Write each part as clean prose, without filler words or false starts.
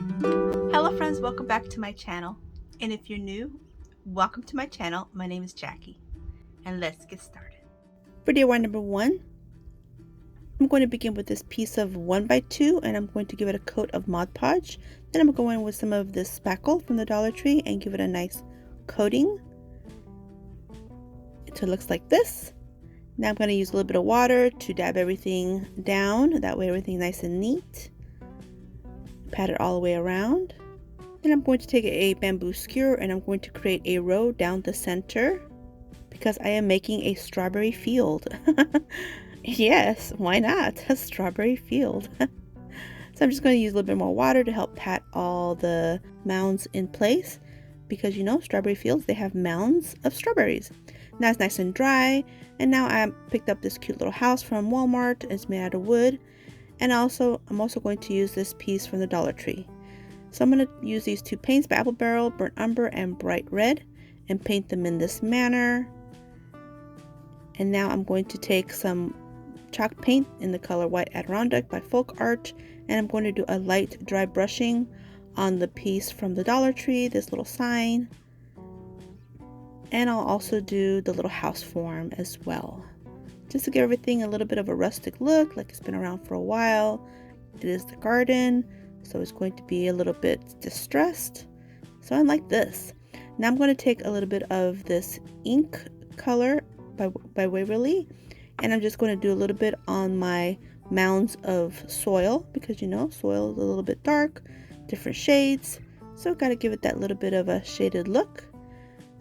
Hello friends, welcome back to my channel. And if you're new, welcome to my channel. My name is Jackie. And let's get started. For DIY number 1, I'm going to begin with this piece of 1x2 and I'm going to give it a coat of Mod Podge. Then I'm going to go in with some of this spackle from the Dollar Tree and give it a nice coating until it looks like this. Now I'm going to use a little bit of water to dab everything down. That way everything's nice and neat. Pat it all the way around. Then I'm going to take a bamboo skewer and I'm going to create a row down the center because I am making a strawberry field. Yes, why not? A strawberry field. So I'm just going to use a little bit more water to help pat all the mounds in place because you know strawberry fields, they have mounds of strawberries. Now it's nice and dry, and now I picked up this cute little house from Walmart. It's made out of wood, and I'm also going to use this piece from the Dollar Tree. So I'm going to use these two paints by Apple Barrel, Burnt Umber and Bright Red, and paint them in this manner. And now I'm going to take some chalk paint in the color White Adirondack by Folk Art, and I'm going to do a light dry brushing on the piece from the Dollar Tree, this little sign. And I'll also do the little house form as well, just to give everything a little bit of a rustic look, like it's been around for a while. It is the garden, so it's going to be a little bit distressed. So I like this. Now I'm going to take a little bit of this ink color by Waverly, and I'm just going to do a little bit on my mounds of soil because you know soil is a little bit dark, different shades, so I've got to give it that little bit of a shaded look.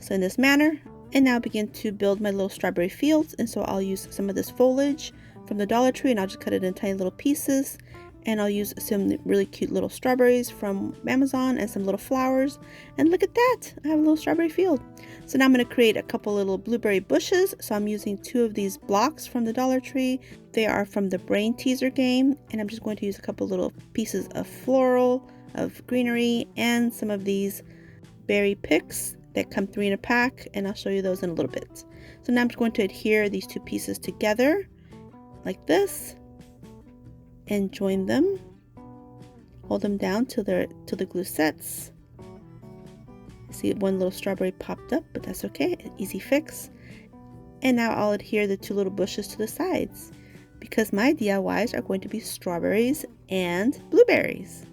So in this manner, and now begin to build my little strawberry fields. And so I'll use some of this foliage from the Dollar Tree and I'll just cut it in tiny little pieces, and I'll use some really cute little strawberries from Amazon and some little flowers, and look at that, I have a little strawberry field. So now I'm going to create a couple little blueberry bushes. So I'm using 2 of these blocks from the Dollar Tree. They are from the Brain Teaser game, and I'm just going to use a couple little pieces of floral, of greenery, and some of these berry picks that come 3 in a pack, and I'll show you those in a little bit. So now I'm just going to adhere these 2 pieces together like this and join them. Hold them down till the glue sets. See, one little strawberry popped up, but that's okay, an easy fix. And now I'll adhere the 2 little bushes to the sides because my DIYs are going to be strawberries and blueberries.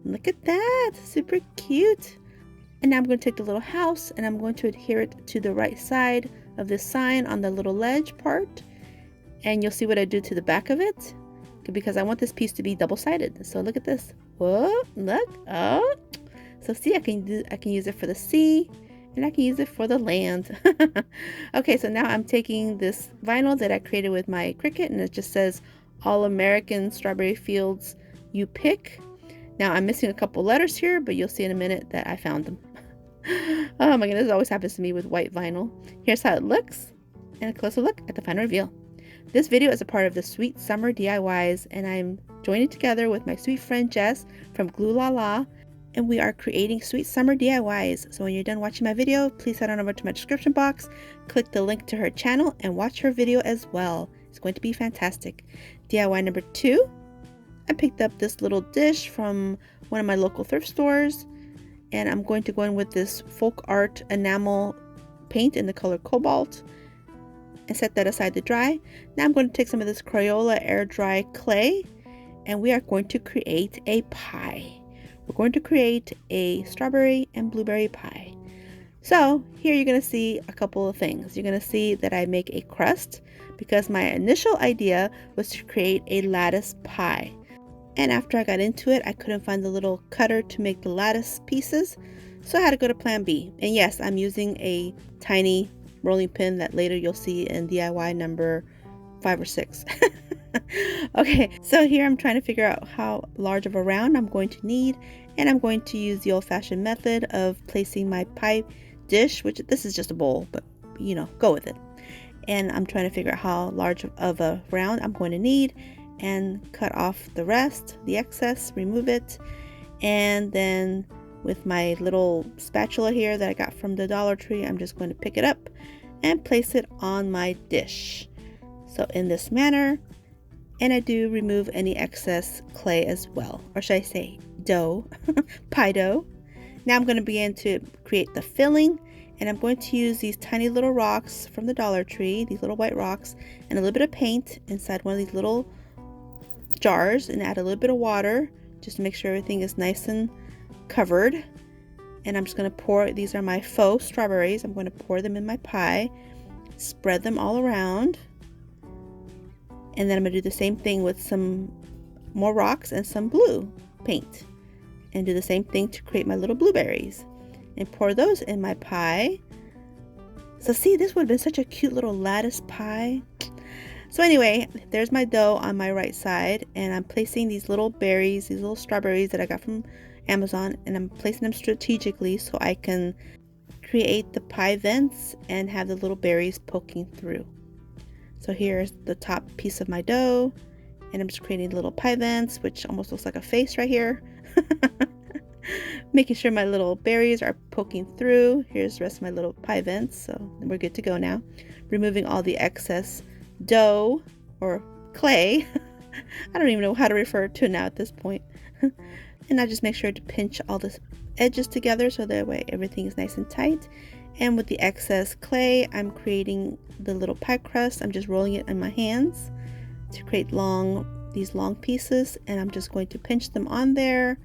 Look at that, super cute. And now I'm going to take the little house and I'm going to adhere it to the right side of this sign on the little ledge part. And you'll see what I do to the back of it because I want this piece to be double-sided. So look at this. Whoa, look. Oh. So see, I can use it for the sea and I can use it for the land. Okay, so now I'm taking this vinyl that I created with my Cricut, and it just says All American Strawberry Fields You Pick. Now I'm missing a couple letters here, but you'll see in a minute that I found them. Oh my goodness, this always happens to me with white vinyl. Here's how it looks, and a closer look at the final reveal. This video is a part of the Sweet Summer DIYs, and I'm joining together with my sweet friend Jess from Glue La La, and we are creating Sweet Summer DIYs. So when you're done watching my video, please head on over to my description box, click the link to her channel, and watch her video as well. It's going to be fantastic. DIY number 2. I picked up this little dish from one of my local thrift stores, and I'm going to go in with this Folk Art enamel paint in the color Cobalt and set that aside to dry. Now I'm going to take some of this Crayola air dry clay, and we are going to create a pie. We're going to create a strawberry and blueberry pie. So here you're going to see a couple of things. You're going to see that I make a crust because my initial idea was to create a lattice pie. And after I got into it, I couldn't find the little cutter to make the lattice pieces, so I had to go to plan B. And yes, I'm using a tiny rolling pin that later you'll see in DIY number 5 or 6. Okay, so here I'm trying to figure out how large of a round I'm going to need, and I'm going to use the old-fashioned method of placing my pie dish, which this is just a bowl, but you know, go with it. And I'm trying to figure out how large of a round I'm going to need, and cut off the rest, the excess, remove it, and then with my little spatula here that I got from the Dollar Tree, I'm just going to pick it up and place it on my dish. So in this manner, and I do remove any excess clay as well, or should I say dough, pie dough. Now I'm going to begin to create the filling, and I'm going to use these tiny little rocks from the Dollar Tree, these little white rocks, and a little bit of paint inside one of these little jars, and add a little bit of water just to make sure everything is nice and covered. And I'm just going to pour, these are my faux strawberries, I'm going to pour them in my pie, spread them all around, and then I'm going to do the same thing with some more rocks and some blue paint, and do the same thing to create my little blueberries and pour those in my pie. So see, this would have been such a cute little lattice pie. So anyway, there's my dough on my right side, and I'm placing these little berries, these little strawberries that I got from Amazon, and I'm placing them strategically so I can create the pie vents and have the little berries poking through. So here's the top piece of my dough, and I'm just creating little pie vents, which almost looks like a face right here. Making sure my little berries are poking through. Here's the rest of my little pie vents, so we're good to go now. Removing all the excess dough or clay. I don't even know how to refer to it now at this point. And I just make sure to pinch all the edges together so that way everything is nice and tight. And with the excess clay, I'm creating the little pie crust. I'm just rolling it in my hands to create these long pieces, and I'm just going to pinch them on there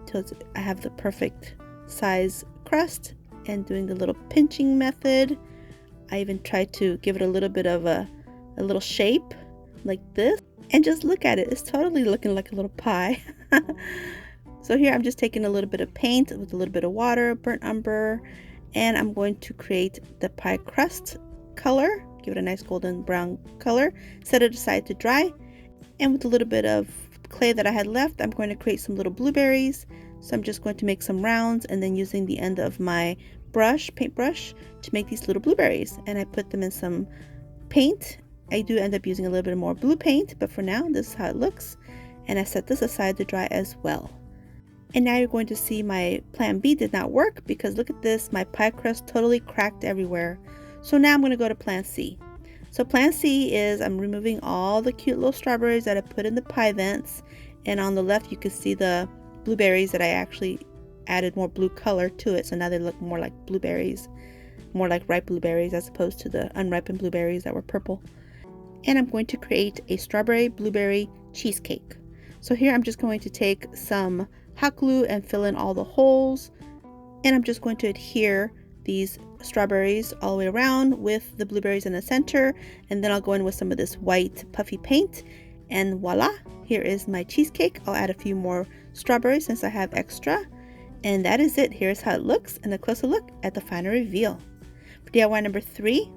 till I have the perfect size crust, and doing the little pinching method. I even tried to give it a little bit of a little shape like this, and just look at it, it's totally looking like a little pie. So here I'm just taking a little bit of paint with a little bit of water, burnt umber, and I'm going to create the pie crust color, give it a nice golden brown color, set it aside to dry. And with a little bit of clay that I had left, I'm going to create some little blueberries. So I'm just going to make some rounds, and then using the end of my paintbrush to make these little blueberries, and I put them in some paint. I do end up using a little bit more blue paint, but for now this is how it looks, and I set this aside to dry as well. And now you're going to see my plan B did not work, because look at this, my pie crust totally cracked everywhere. So now I'm going to go to plan C. So plan C is I'm removing all the cute little strawberries that I put in the pie vents, and on the left you can see the blueberries that I actually added more blue color to it, so now they look more like blueberries, more like ripe blueberries as opposed to the unripened blueberries that were purple. And I'm going to create a strawberry blueberry cheesecake. So here I'm just going to take some hot glue and fill in all the holes, and I'm just going to adhere these strawberries all the way around with the blueberries in the center, and then I'll go in with some of this white puffy paint, and voila, here is my cheesecake. I'll add a few more strawberries since I have extra, and that is it. Here's how it looks, and a closer look at the final reveal. For DIY number 3,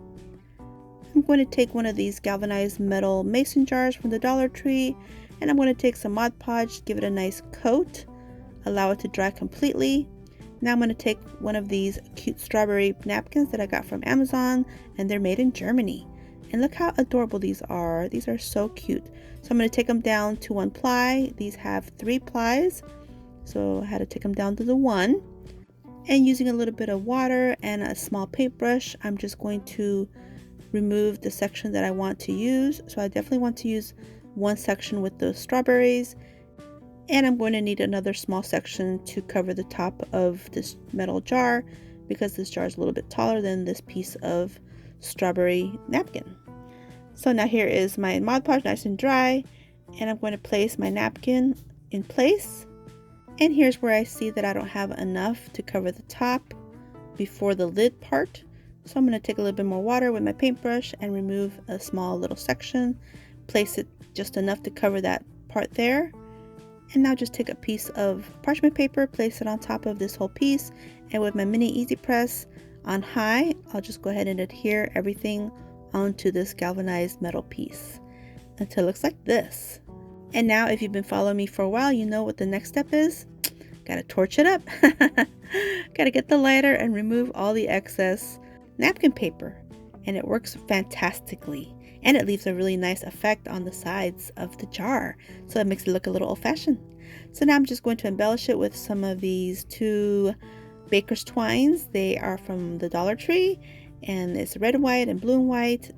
I'm going to take one of these galvanized metal mason jars from the Dollar Tree, and I'm going to take some Mod Podge, give it a nice coat, allow it to dry completely. Now I'm going to take one of these cute strawberry napkins that I got from Amazon, and they're made in Germany. And look how adorable these are. These are so cute. So I'm going to take them down to 1 ply. These have 3 plies, so I had to take them down to the 1. And using a little bit of water and a small paintbrush, I'm just going to remove the section that I want to use. So I definitely want to use one section with the strawberries, and I'm going to need another small section to cover the top of this metal jar, because this jar is a little bit taller than this piece of strawberry napkin. So now here is my Mod Podge nice and dry, and I'm going to place my napkin in place. And here's where I see that I don't have enough to cover the top before the lid part. So I'm going to take a little bit more water with my paintbrush and remove a small little section, place it just enough to cover that part there. And now just take a piece of parchment paper, place it on top of this whole piece, and with my mini easy press on high, I'll just go ahead and adhere everything onto this galvanized metal piece until it looks like this. And now if you've been following me for a while, you know what the next step is. Gotta torch it up. Gotta get the lighter and remove all the excess napkin paper, and it works fantastically. And it leaves a really nice effect on the sides of the jar, so it makes it look a little old-fashioned. So now I'm just going to embellish it with some of these 2 baker's twines. They are from the Dollar Tree, and it's red and white and blue and white,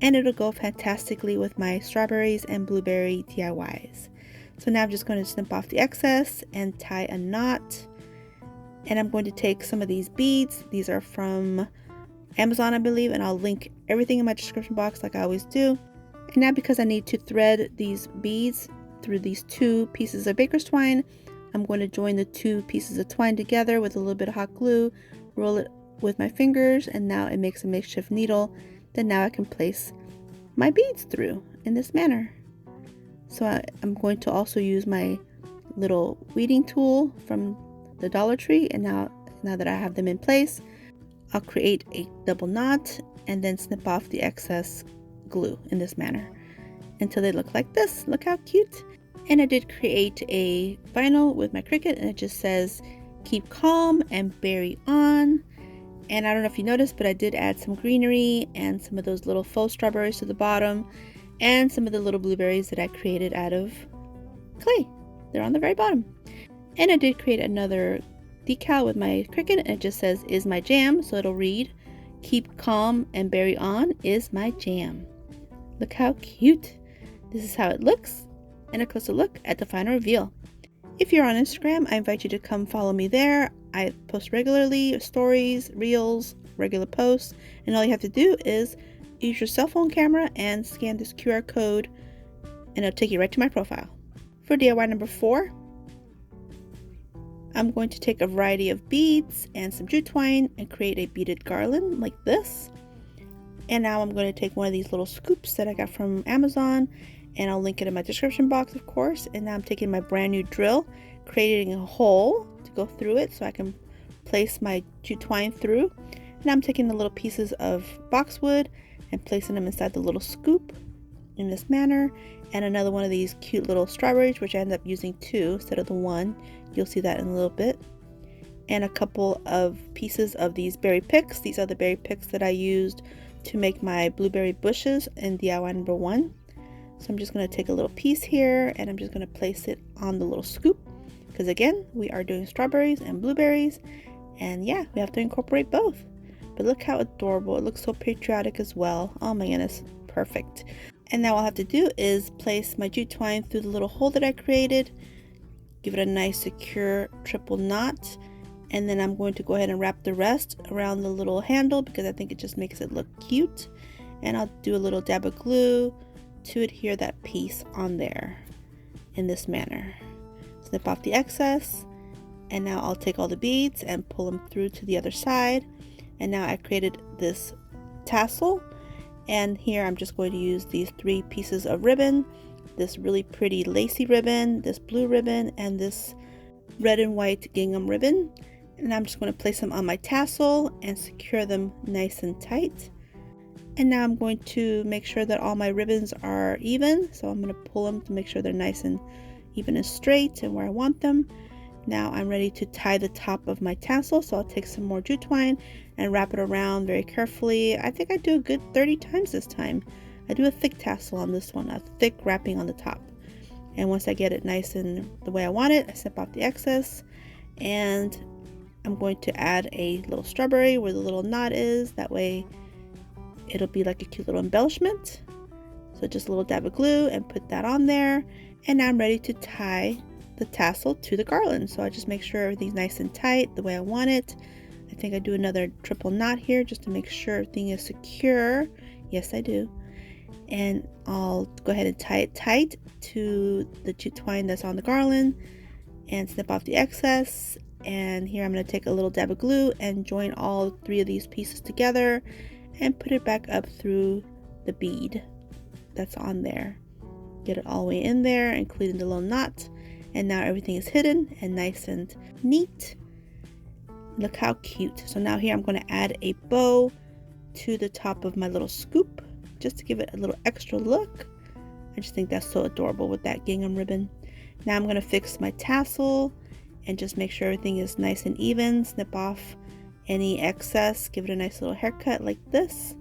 and it'll go fantastically with my strawberries and blueberry DIYs. So now I'm just going to snip off the excess and tie a knot. And I'm going to take some of these beads. These are from Amazon, I believe, and I'll link everything in my description box like I always do. And now because I need to thread these beads through these 2 pieces of baker's twine, I'm going to join the 2 pieces of twine together with a little bit of hot glue, roll it with my fingers, and now it makes a makeshift needle that now I can place my beads through in this manner. So I'm going to also use my little weeding tool from the Dollar Tree, and now that I have them in place, I'll create a double knot and then snip off the excess glue in this manner until they look like this. Look how cute. And I did create a vinyl with my Cricut, and it just says keep calm and berry on. And I don't know if you noticed, but I did add some greenery and some of those little faux strawberries to the bottom, and some of the little blueberries that I created out of clay. They're on the very bottom. And I did create another decal with my Cricut, and it just says is my jam, so it'll read keep calm and berry on is my jam. Look how cute. This is how it looks, and a closer look at the final reveal. If you're on Instagram, I invite you to come follow me there. I post regularly, stories, reels, regular posts, and all you have to do is use your cell phone camera and scan this QR code, and it'll take you right to my profile. For DIY number 4, I'm going to take a variety of beads and some jute twine and create a beaded garland like this. And now I'm going to take one of these little scoops that I got from Amazon, and I'll link it in my description box, of course. And now I'm taking my brand new drill, creating a hole to go through it so I can place my jute twine through. And I'm taking the little pieces of boxwood and placing them inside the little scoop in this manner. And another one of these cute little strawberries, which I end up using 2 instead of the 1. You'll see that in a little bit. And a couple of pieces of these berry picks. These are the berry picks that I used to make my blueberry bushes in DIY number 1. So I'm just going to take a little piece here, and I'm just going to place it on the little scoop, because again, we are doing strawberries and blueberries, and yeah, we have to incorporate both. But look how adorable. It looks so patriotic as well. Oh my goodness, perfect. And now all I have to do is place my jute twine through the little hole that I created, give it a nice secure triple knot, and then I'm going to go ahead and wrap the rest around the little handle because I think it just makes it look cute. And I'll do a little dab of glue to adhere that piece on there in this manner. Snip off the excess, and now I'll take all the beads and pull them through to the other side. And now I created this tassel, and here I'm just going to use these 3 pieces of ribbon, this really pretty lacy ribbon, this blue ribbon, and this red and white gingham ribbon. And I'm just going to place them on my tassel and secure them nice and tight. And now I'm going to make sure that all my ribbons are even, so I'm going to pull them to make sure they're nice and even and straight and where I want them. Now I'm ready to tie the top of my tassel, so I'll take some more jute twine and wrap it around very carefully. I think I do a good 30 times this time. I do a thick tassel on this one, a thick wrapping on the top. And once I get it nice and the way I want it, I snip off the excess, and I'm going to add a little strawberry where the little knot is. That way it'll be like a cute little embellishment. So just a little dab of glue and put that on there. And now I'm ready to tie the tassel to the garland. So I just make sure everything's nice and tight the way I want it. I think I do another triple knot here just to make sure everything is secure. Yes, I do. And I'll go ahead and tie it tight to the jute twine that's on the garland and snip off the excess. And here I'm going to take a little dab of glue and join all 3 of these pieces together and put it back up through the bead that's on there. Get it all the way in there, including the little knot. And now everything is hidden and nice and neat. Look how cute. So now here I'm going to add a bow to the top of my little scoop just to give it a little extra look. I just think that's so adorable with that gingham ribbon. Now I'm going to fix my tassel and just make sure everything is nice and even. Snip off any excess, give it a nice little haircut like this.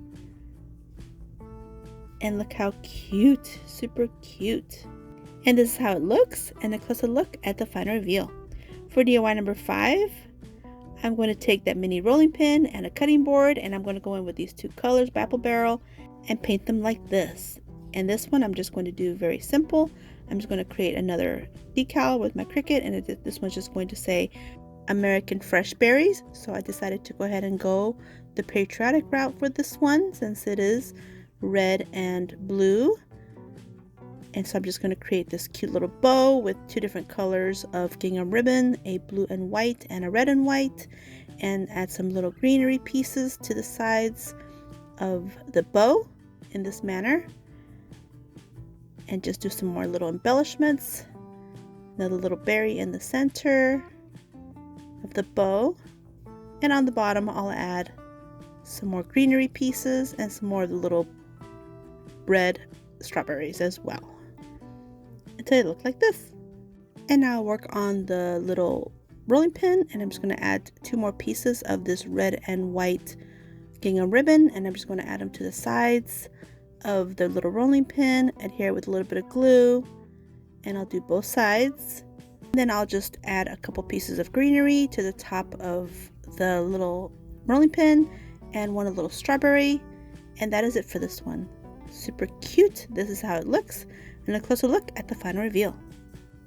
And look how cute, super cute. And this is how it looks, and a closer look at the final reveal. For DIY number 5, I'm going to take that mini rolling pin and a cutting board, and I'm going to go in with these 2 colors by Apple Barrel and paint them like this. And this one I'm just going to do very simple. I'm just going to create another decal with my Cricut, and this one's just going to say American fresh berries. So I decided to go ahead and go the patriotic route for this one, since it is red and blue. And so I'm just going to create this cute little bow with two different colors of gingham ribbon, a blue and white and a red and white, and add some little greenery pieces to the sides of the bow in this manner, and just do some more little embellishments. Another little berry in the center of the bow, and on the bottom I'll add some more greenery pieces and some more of the little red strawberries as well, until they look like this. And now I'll work on the little rolling pin, and I'm just going to add two more pieces of this red and white gingham ribbon, and I'm just going to add them to the sides of the little rolling pin, adhere with a little bit of glue, and I'll do both sides. Then I'll just add a couple pieces of greenery to the top of the little rolling pin and one a little strawberry, and that is it for this one. Super cute. This is how it looks, and a closer look at the final reveal.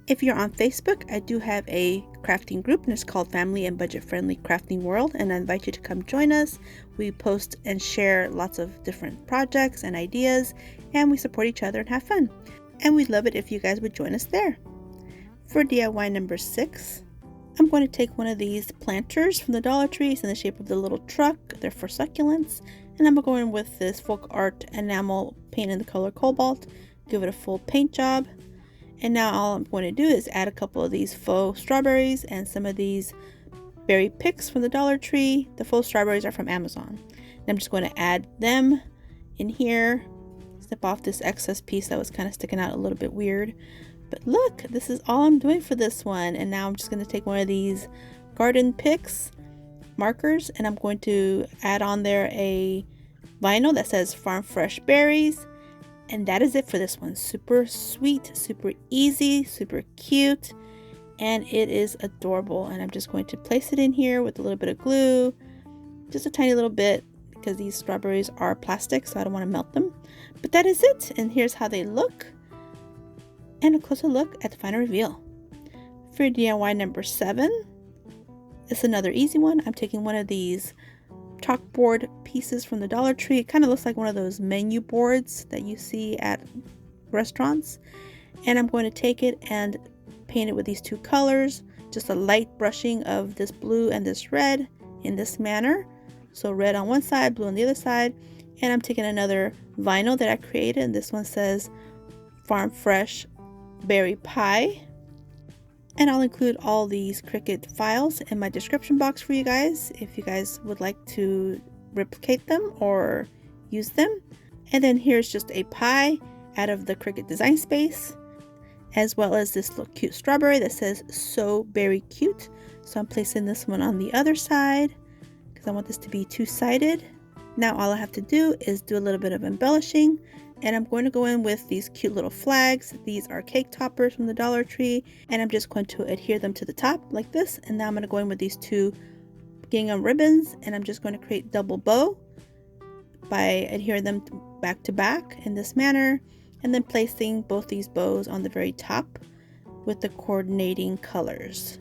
If you're on Facebook, I do have a crafting group, and it's called Family and Budget Friendly Crafting World, and I invite you to come join us. We post and share lots of different projects and ideas, and we support each other and have fun. And we'd love it if you guys would join us there. For DIY number 6, I'm going to take one of these planters from the Dollar Tree. It's in the shape of the little truck. They're for succulents, and I'm going in with this folk art enamel paint in the color Cobalt. Give it a full paint job. And now all I'm going to do is add a couple of these faux strawberries and some of these berry picks from the Dollar Tree. The faux strawberries are from Amazon. And I'm just going to add them in here. Snip off this excess piece that was kind of sticking out a little bit weird. But look, this is all I'm doing for this one. And now I'm just going to take one of these garden picks markers, and I'm going to add on there a vinyl that says Farm Fresh Berries. And that is it for this one. Super sweet, super easy, super cute, and it is adorable. And I'm just going to place it in here with a little bit of glue, just a tiny little bit, because these strawberries are plastic, so I don't want to melt them. But that is it, and here's how they look, and a closer look at the final reveal. For DIY number 7, it's another easy one. I'm taking one of these chalkboard pieces from the Dollar Tree. It kind of looks like one of those menu boards that you see at restaurants, and I'm going to take it and paint it with these two colors, just a light brushing of this blue and this red in this manner. So red on one side, blue on the other side. And I'm taking another vinyl that I created, and this one says Farm Fresh Berry Pie. And I'll include all these Cricut files in my description box for you guys if you guys would like to replicate them or use them. And then here's just a pie out of the Cricut design space, as well as this little cute strawberry that says So Berry Cute. So I'm placing this one on the other side because I want this to be two-sided. Now all I have to do is do a little bit of embellishing, and I'm going to go in with these cute little flags. These are cake toppers from the Dollar Tree, and I'm just going to adhere them to the top like this. And now I'm going to go in with these two gingham ribbons, and I'm just going to create double bow by adhering them back to back in this manner, and then placing both these bows on the very top with the coordinating colors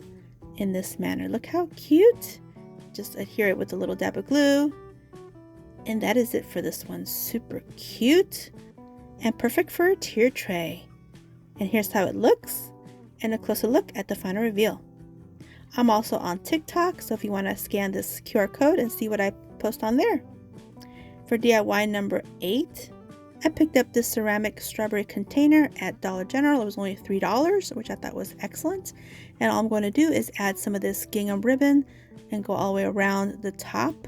in this manner. Look how cute. Just adhere it with a little dab of glue, and that is it for this one. Super cute and perfect for a tier tray. And here's how it looks, and a closer look at the final reveal. I'm also on TikTok, so if you want to scan this QR code and see what I post on there. For DIY number 8, I picked up this ceramic strawberry container at Dollar General. It was only $3, which I thought was excellent. And all I'm going to do is add some of this gingham ribbon and go all the way around the top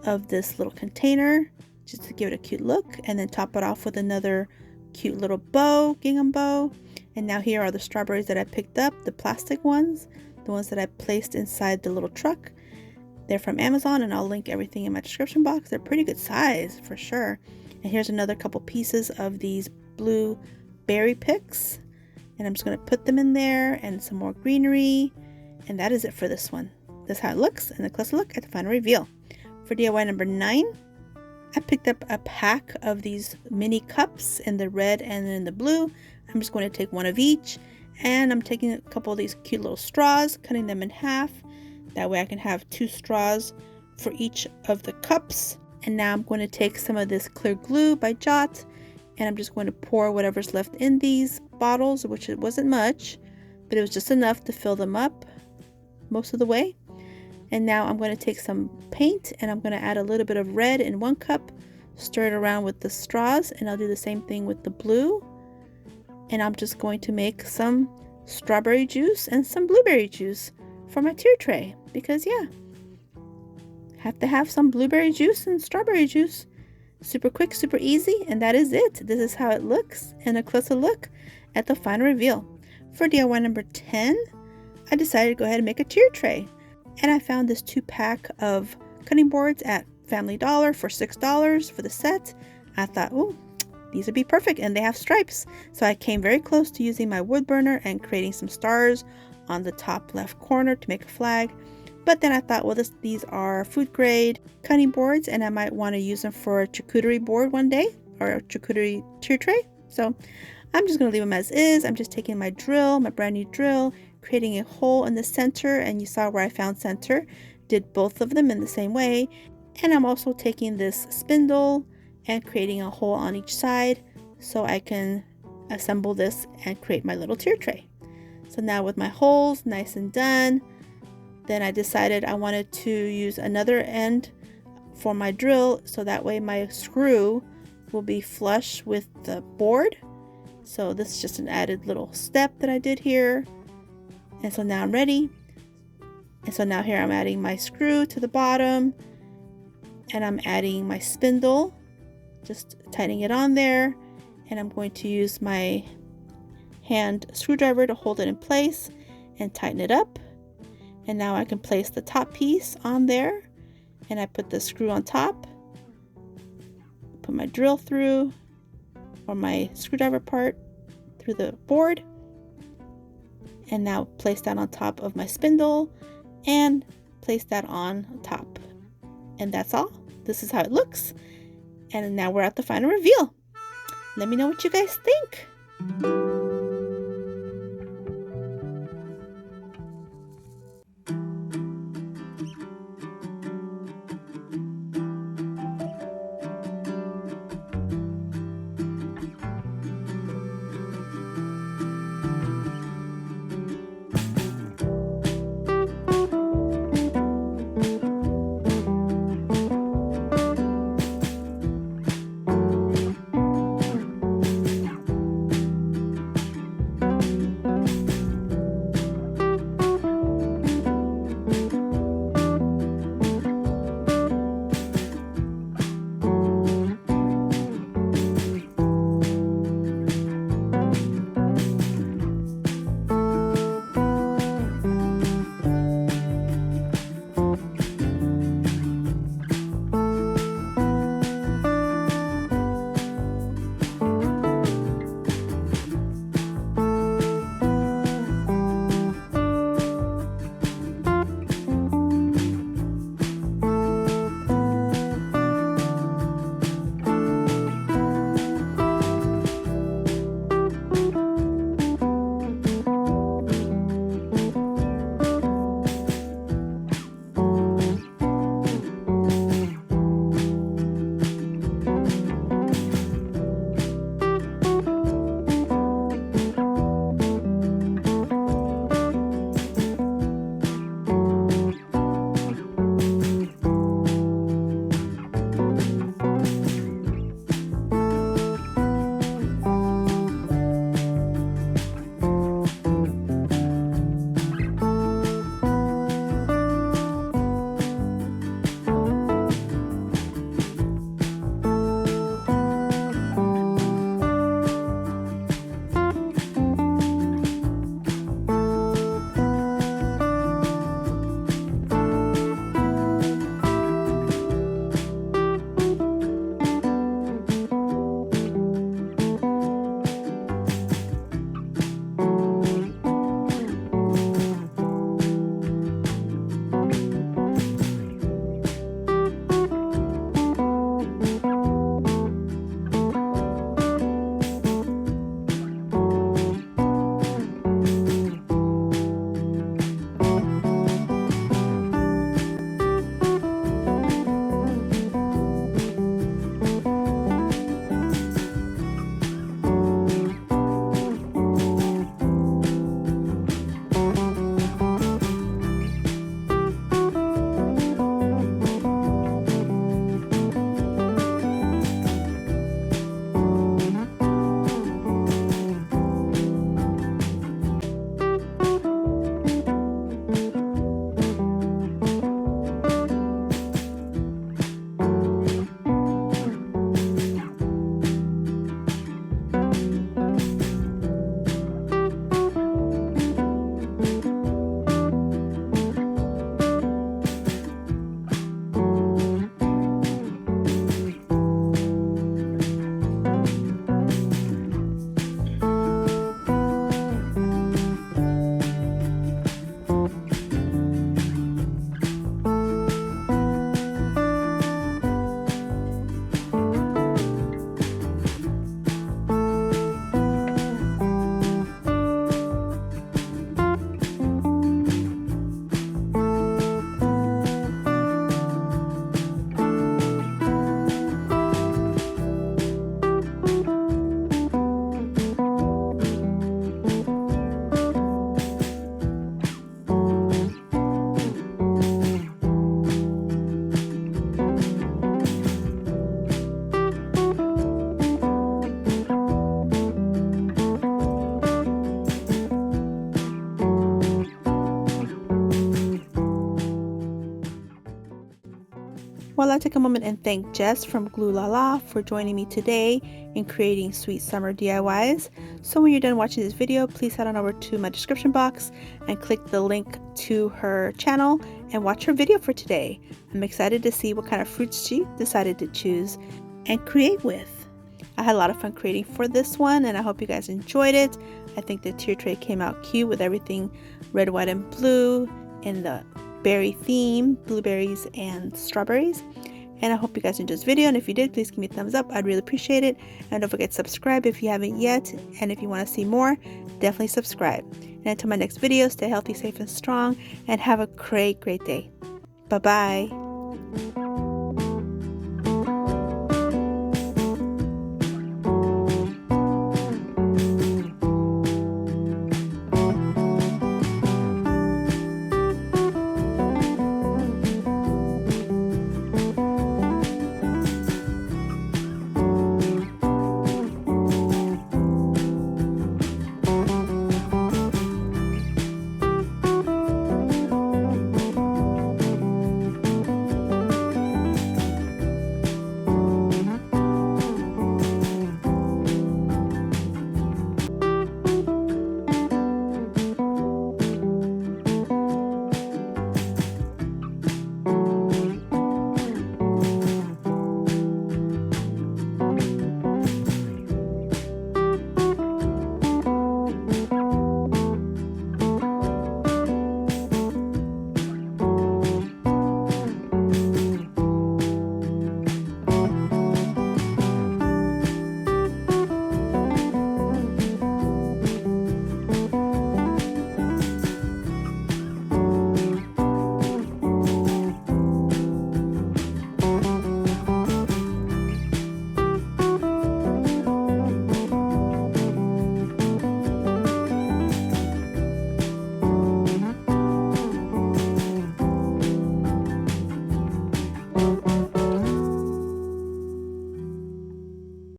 of this little container just to give it a cute look, and then top it off with another cute little bow, gingham bow. And now here are the strawberries that I picked up, the plastic ones, the ones that I placed inside the little truck. They're from Amazon, and I'll link everything in my description box. They're pretty good size for sure. And here's another couple pieces of these blue berry picks, and I'm just going to put them in there, and some more greenery, and that is it for this one. This is how it looks, and a closer look at the final reveal. For DIY number 9, I picked up a pack of these mini cups in the red and in the blue. I'm just going to take one of each, and I'm taking a couple of these cute little straws, cutting them in half. That way I can have 2 straws for each of the cups. And now I'm going to take some of this clear glue by Jot, and I'm just going to pour whatever's left in these bottles, which it wasn't much, but it was just enough to fill them up most of the way. And now I'm going to take some paint, and I'm going to add a little bit of red in 1 cup, stir it around with the straws, and I'll do the same thing with the blue. And I'm just going to make some strawberry juice and some blueberry juice for my tier tray, because yeah, have to have some blueberry juice and strawberry juice. Super quick, super easy, and that is it. This is how it looks, and a closer look at the final reveal. For DIY number 10, I decided to go ahead and make a tier tray, and I found this 2-pack of cutting boards at Family Dollar for $6 for the set. I thought, oh, these would be perfect, and they have stripes. So I came very close to using my wood burner and creating some stars on the top left corner to make a flag. But then I thought, well, these are food grade cutting boards, and I might want to use them for a charcuterie board one day, or a charcuterie tier tray. So I'm just going to leave them as is. I'm just taking my drill, my brand new drill, creating a hole in the center, and you saw where I found center. Did both of them in the same way. And I'm also taking this spindle and creating a hole on each side so I can assemble this and create my little tier tray. So now with my holes nice and done, then I decided I wanted to use another end for my drill, so that way my screw will be flush with the board. So this is just an added little step that I did here. And so now I'm ready. And so now here I'm adding my screw to the bottom, and I'm adding my spindle, just tightening it on there, and I'm going to use my hand screwdriver to hold it in place and tighten it up. And now I can place the top piece on there, and I put the screw on top, put my drill through, or my screwdriver part through the board, and now place that on top of my spindle and place that on top. And that's all. This is how it looks. And now we're at the final reveal. Let me know what you guys think. Well, I'll take a moment and thank Jess from Glue La La for joining me today in creating sweet summer DIYs. So when you're done watching this video, please head on over to my description box and click the link to her channel and watch her video for today. I'm excited to see what kind of fruits she decided to choose and create with. I had a lot of fun creating for this one, and I hope you guys enjoyed it. I think the tier tray came out cute with everything red, white, and blue in the berry theme, blueberries and strawberries. And I hope you guys enjoyed this video, and if you did, please give me a thumbs up. I'd really appreciate it. And don't forget to subscribe if you haven't yet, and if you want to see more, definitely subscribe. And until my next video, stay healthy, safe, and strong, and have a great day. Bye bye.